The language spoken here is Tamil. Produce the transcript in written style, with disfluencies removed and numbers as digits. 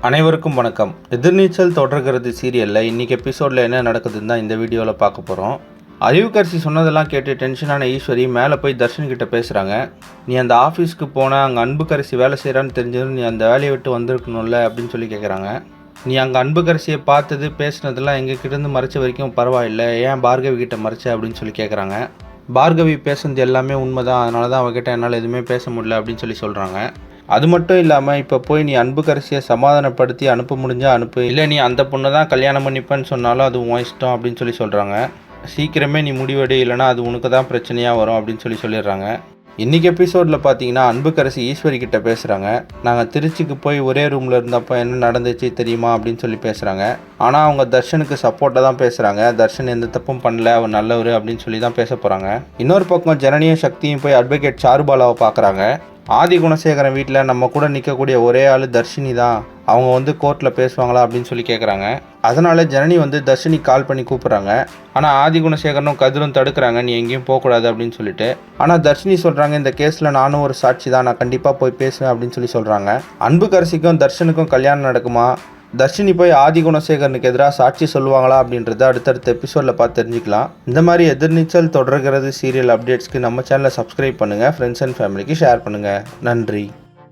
அனைவருக்கும் வணக்கம். எதிர்நீச்சல் தொடர்கிறது சீரியலில் இன்றைக்கி எபிசோடில் என்ன நடக்குதுன்னு தான் இந்த வீடியோவில் பார்க்க போகிறோம். அறிவுக்கரசி சொன்னதெல்லாம் கேட்டு டென்ஷனான ஈஸ்வரி மேலே போய் தர்ஷன்கிட்ட பேசுகிறாங்க. நீ அந்த ஆஃபீஸ்க்கு போனால் அங்கே அன்புக்கரசி வேலை செய்கிறான்னு தெரிஞ்சதும் நீ அந்த வேலையை விட்டு வந்திருக்கணும்ல அப்படின்னு சொல்லி கேட்குறாங்க. நீ அங்கே அன்புக்கரசியை பார்த்தது பேசுனதெல்லாம் எங்ககிட்டேருந்து மறைச்ச வரைக்கும் பரவாயில்லை, ஏன் பார்கவி கிட்ட மறைச்ச அப்படின்னு சொல்லி கேட்குறாங்க. பார்கவி பேசுனது எல்லாமே உண்மை தான், அதனால தான் அவகிட்ட என்னால் எதுவுமே பேச முடியல அப்படின்னு சொல்லி சொல்கிறாங்க. அது மட்டும் இல்லாமல் இப்போ போய் நீ அன்புக்கரசியை சமாதானப்படுத்தி அனுப்ப முடிஞ்சால் அனுப்பு, இல்லை நீ அந்த பொண்ணை தான் கல்யாணம் பண்ணிப்பேன்னு சொன்னாலும் அது உன் இஷ்டம் அப்படின்னு சொல்லி சொல்கிறாங்க. சீக்கிரமே நீ முடிவெடு, இல்லைனா அது உனக்கு தான் பிரச்சனையாக வரும் அப்படின்னு சொல்லிடுறாங்க. இன்றைக்கி எபிசோடில் பார்த்தீங்கன்னா அன்புக்கரசி ஈஸ்வரி கிட்ட பேசுகிறாங்க. நாங்கள் திருச்சிக்கு போய் ஒரே ரூமில் இருந்தப்போ என்ன நடந்துச்சு தெரியுமா அப்படின்னு சொல்லி பேசுகிறாங்க. ஆனால் அவங்க தர்ஷனுக்கு சப்போர்ட்டாக தான் பேசுகிறாங்க. தர்ஷன் எந்த தப்பும் பண்ணல, அவர் நல்லவர் அப்படின்னு சொல்லி தான் பேச போகிறாங்க. இன்னொரு பக்கம் ஜனனியும் சக்தியும் போய் அட்வொகேட் சாருபாலாவை பார்க்குறாங்க. ஆதி குணசேகரன் வீட்டில் நம்ம கூட நிற்கக்கூடிய ஒரே ஆள் தர்ஷினி தான், அவங்க வந்து கோர்ட்டில் பேசுவாங்களா அப்படின்னு சொல்லி கேட்குறாங்க. அதனால ஜனனி வந்து தர்ஷினி கால் பண்ணி கூப்பிட்றாங்க. ஆனால் ஆதி குணசேகரனும் கதிரும் தடுக்கிறாங்க, நீ எங்கேயும் போகக்கூடாது அப்படின்னு சொல்லிட்டு. ஆனால் தர்ஷினி சொல்கிறாங்க, இந்த கேஸில் நானும் ஒரு சாட்சி தான், நான் கண்டிப்பாக போய் பேசுவேன் அப்படின்னு சொல்லி சொல்கிறாங்க. அன்புக்கரசிக்கும் தர்ஷனுக்கும் கல்யாணம் நடக்குமா, தர்ஷினி போய் ஆதி குணசேகரனுக்கு எதிராக சாட்சி சொல்லுவாங்களா அப்படின்றத அடுத்தடுத்த எபிசோடில் பார்த்து தெரிஞ்சுக்கலாம். இந்த மாதிரி எதிர்நீச்சல் தொடர்கிறது சீரியல் அப்டேட்ஸ்க்கு நம்ம சேனலை சப்ஸ்கிரைப் பண்ணுங்கள், ஃப்ரெண்ட்ஸ் அண்ட் ஃபேமிலிக்கு ஷேர் பண்ணுங்கள். நன்றி.